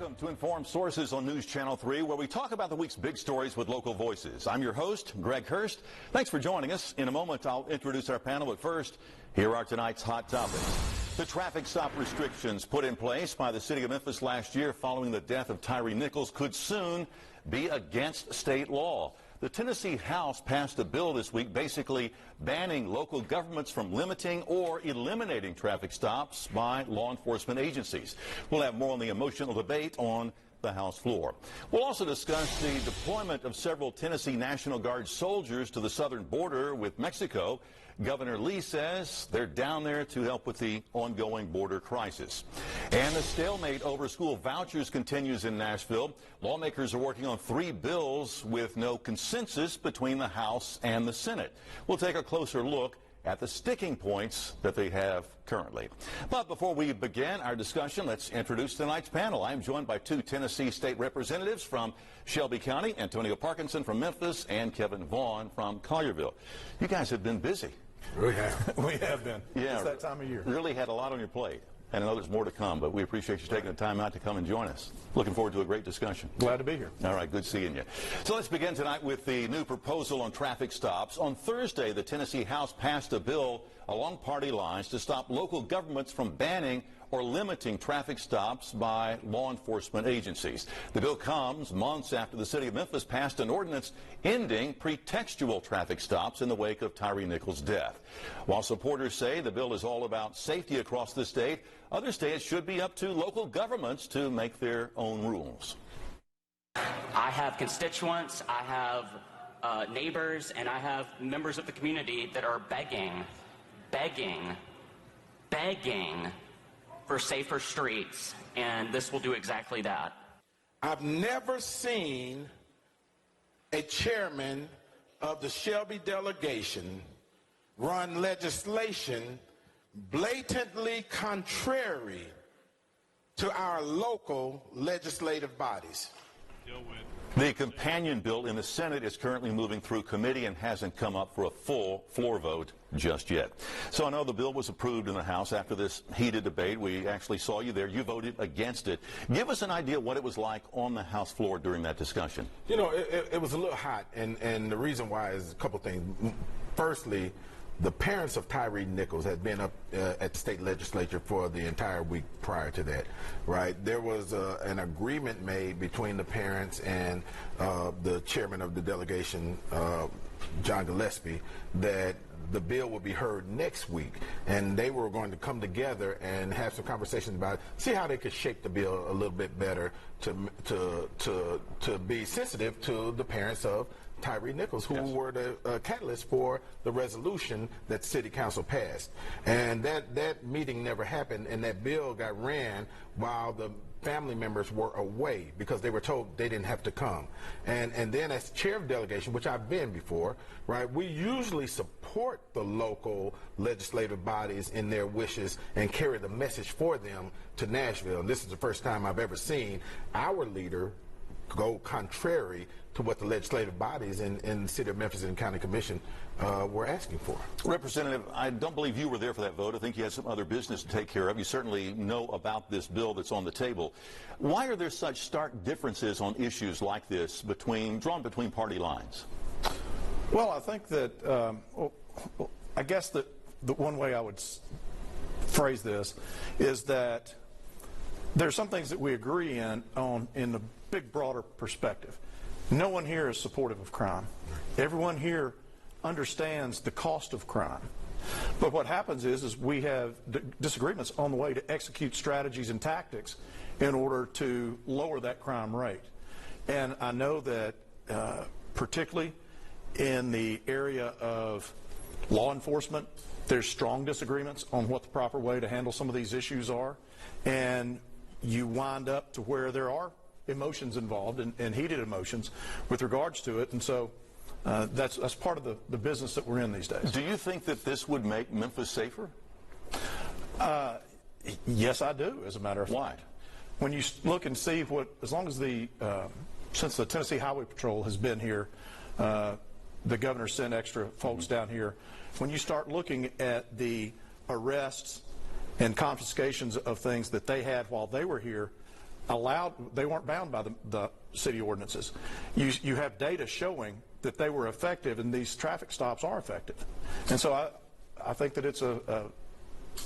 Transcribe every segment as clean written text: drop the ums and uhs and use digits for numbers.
Welcome to Informed Sources on News Channel 3, where we talk about the week's big stories with local voices. I'm your host, Greg Hurst. Thanks for joining us. In a moment, I'll introduce our panel, but first, here are tonight's hot topics. The traffic stop restrictions put in place by the city of Memphis last year following the death of Tyre Nichols could soon be against state law. The Tennessee House passed a bill this week basically banning local governments from limiting or eliminating traffic stops by law enforcement agencies. We'll have more on the emotional debate on the House floor. We'll also discuss the deployment of several Tennessee National Guard soldiers to the southern border with Mexico. Governor Lee says they're down there to help with the ongoing border crisis. And the stalemate over school vouchers continues in Nashville. Lawmakers are working on 3 bills with no consensus between the House and the Senate. We'll take a closer look at the sticking points that they have currently. But before we begin our discussion, let's introduce tonight's panel. I'm joined by 2 Tennessee state representatives from Shelby County, Antonio Parkinson from Memphis and Kevin Vaughn from Collierville. You guys have been busy. We have. We have been. Yeah, it's that time of year. Really had a lot on your plate. And I know there's more to come, but we appreciate you taking the time out to come and join us. Looking forward to a great discussion. Glad to be here. All right, good seeing you. So let's begin tonight with the new proposal on traffic stops. On Thursday, the Tennessee House passed a bill along party lines to stop local governments from banning or limiting traffic stops by law enforcement agencies. The bill comes months after the city of Memphis passed an ordinance ending pretextual traffic stops in the wake of Tyre Nichols' death. While supporters say the bill is all about safety across the state, others say it should be up to local governments to make their own rules. I have constituents, I have neighbors, and I have members of the community that are begging for safer streets, and this will do exactly that. I've never seen a chairman of the Shelby delegation run legislation blatantly contrary to our local legislative bodies. The companion bill in the Senate is currently moving through committee and hasn't come up for a full floor vote just yet. So I know the bill was approved in the House after this heated debate. We actually saw you there. You voted against it. Give us an idea what it was like on the House floor during that discussion. You know, it was a little hot, and the reason why is a couple things. Firstly, the parents of Tyre Nichols had been up at the state legislature for the entire week prior to that, right? There was an agreement made between the parents and the chairman of the delegation, John Gillespie, that the bill will be heard next week, and they were going to come together and have some conversations about it, see how they could shape the bill a little bit better to be sensitive to the parents of Tyre Nichols, who were the catalyst for the resolution that City Council passed. And that meeting never happened, and that bill got ran while the family members were away because they were told they didn't have to come. And then as chair of delegation, which I've been before, right, we usually support the local legislative bodies in their wishes and carry the message for them to Nashville. And this is the first time I've ever seen our leader go contrary to what the legislative bodies in the city of Memphis and County Commission were asking for. Representative, I don't believe you were there for that vote. I think you had some other business to take care of. You certainly know about this bill that's on the table. Why are there such stark differences on issues like this drawn between party lines? Well, I think that, I guess that the one way I would phrase this is that there are some things that we agree on in the big, broader perspective. No one here is supportive of crime. Everyone here understands the cost of crime. But what happens is we have disagreements on the way to execute strategies and tactics in order to lower that crime rate. And I know that particularly in the area of law enforcement, there's strong disagreements on what the proper way to handle some of these issues are. And you wind up to where there are emotions involved and heated emotions with regards to it. And so that's part of the business that we're in these days. Do you think that this would make Memphis safer? Yes, I do, as a matter of fact. Why? When you look and see as long as since the Tennessee Highway Patrol has been here, the governor sent extra folks down here. When you start looking at the arrests and confiscations of things that they had while they were here, they weren't bound by the city ordinances. You have data showing that they were effective, and these traffic stops are effective. And so I think that it's a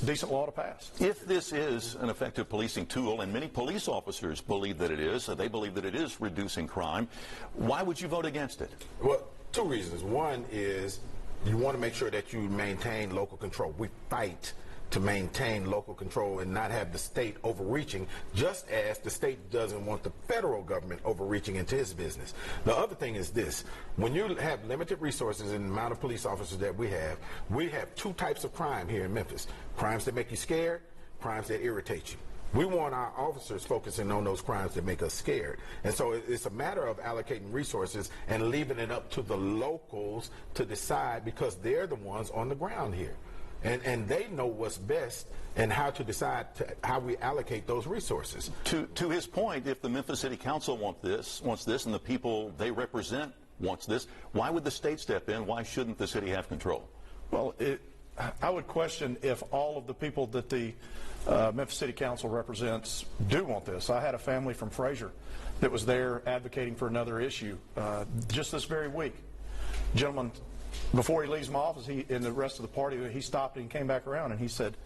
decent law to pass. If this is an effective policing tool, and many police officers believe that it is, they believe that it is reducing crime, why would you vote against it? Well, two reasons. One is you want to make sure that you maintain local control. We fight to maintain local control and not have the state overreaching, just as the state doesn't want the federal government overreaching into his business. The other thing is this: when you have limited resources and the amount of police officers that we have two types of crime here in Memphis: crimes that make you scared, crimes that irritate you. We want our officers focusing on those crimes that make us scared. And so it's a matter of allocating resources and leaving it up to the locals to decide, because they're the ones on the ground here. And they know what's best and how to decide how we allocate those resources. To his point, if the Memphis City Council wants this, and the people they represent wants this, why would the state step in? Why shouldn't the city have control? Well, I would question if all of the people that the Memphis City Council represents do want this. I had a family from Fraser that was there advocating for another issue just this very week. Gentleman, before he leaves my office, and the rest of the party, he stopped and came back around and he said,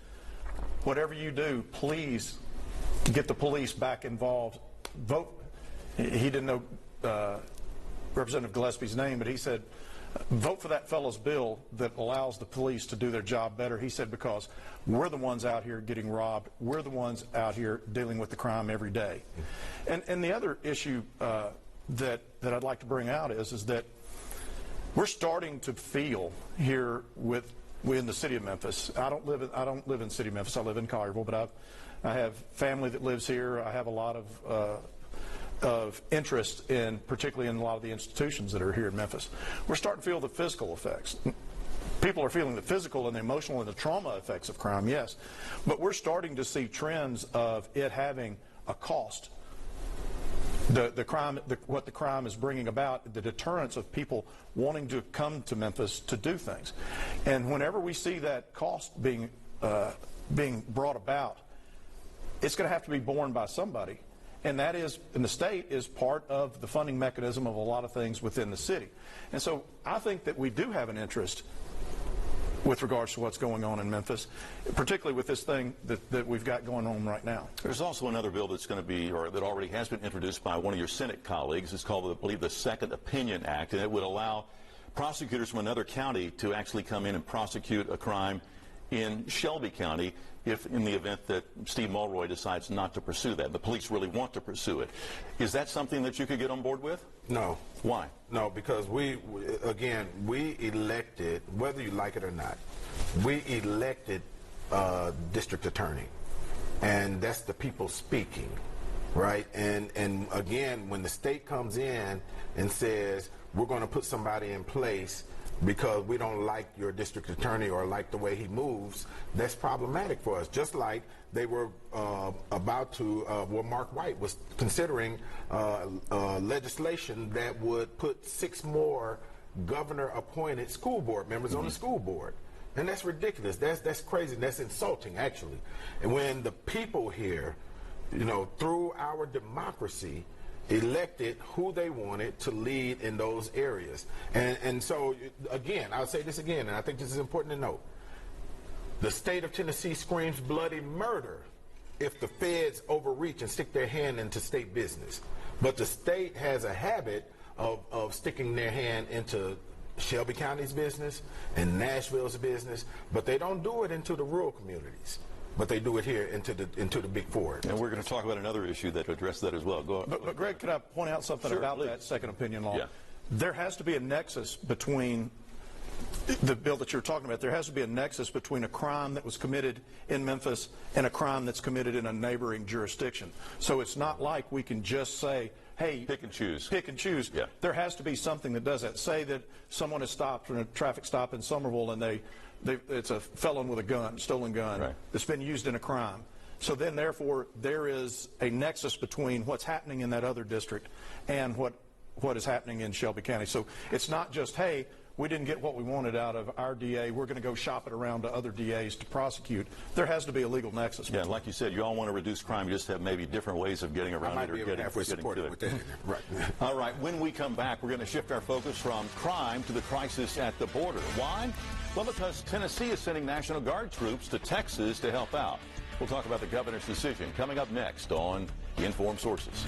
whatever you do, please get the police back involved. Vote. He didn't know Representative Gillespie's name, but he said, vote for that fellow's bill that allows the police to do their job better. He said, because we're the ones out here getting robbed. We're the ones out here dealing with the crime every day. And the other issue that I'd like to bring out is that we're starting to feel here in the city of Memphis. I don't live in the city of Memphis. I live in Collierville, but I have family that lives here. I have a lot of interest particularly in a lot of the institutions that are here in Memphis. We're starting to feel the physical effects. People are feeling the physical and the emotional and the trauma effects of crime, yes. But we're starting to see trends of it having a cost. What the crime is bringing about, the deterrence of people wanting to come to Memphis to do things. And whenever we see that cost being brought about, it's going to have to be borne by somebody. And that is, and the state is part of the funding mechanism of a lot of things within the city. And so I think that we do have an interest with regards to what's going on in Memphis, particularly with this thing that we've got going on right now. There's also another bill that's going to be, or that already has been introduced by one of your Senate colleagues. It's called, I believe, the Second Opinion Act, and it would allow prosecutors from another county to actually come in and prosecute a crime in Shelby County if in the event that Steve Mulroy decides not to pursue that. The police really want to pursue it. Is that something that you could get on board with? No. Why? No, because we elected, whether you like it or not, we elected district attorney. And that's the people speaking, right? And again, when the state comes in and says, we're going to put somebody in place because we don't like your district attorney or like the way he moves, that's problematic for us. Just like they were Mark White was considering legislation that would put 6 more governor-appointed school board members on the school board. And that's ridiculous. That's crazy. That's insulting, actually. And when the people here, through our democracy, elected who they wanted to lead in those areas. And so, again, I'll say this again, and I think this is important to note. The state of Tennessee screams bloody murder if the feds overreach and stick their hand into state business. But the state has a habit of sticking their hand into Shelby County's business and Nashville's business, but they don't do it into the rural communities. But they do it here into the big four. And we're going to talk about another issue that addresses that as well. Go on. But Greg, could I point out something about that second opinion law? Yeah. There has to be a nexus between the bill that you're talking about. There has to be a nexus between a crime that was committed in Memphis and a crime that's committed in a neighboring jurisdiction. So it's not like we can just say, hey, pick and choose. Pick and choose. Yeah. There has to be something that does that. Say that someone is stopped in a traffic stop in Somerville and it's a felon with a gun, stolen gun, right, that's been used in a crime. So then, therefore, there is a nexus between what's happening in that other district and what is happening in Shelby County. So it's not just, hey, we didn't get what we wanted out of our DA, we're going to go shop it around to other DAs to prosecute. There has to be a legal nexus. Yeah, like you said, you all want to reduce crime. You just have maybe different ways of getting around it or getting to it. Right. All right, when we come back, we're going to shift our focus from crime to the crisis at the border. Why? Well, because Tennessee is sending National Guard troops to Texas to help out. We'll talk about the governor's decision coming up next on Informed Sources.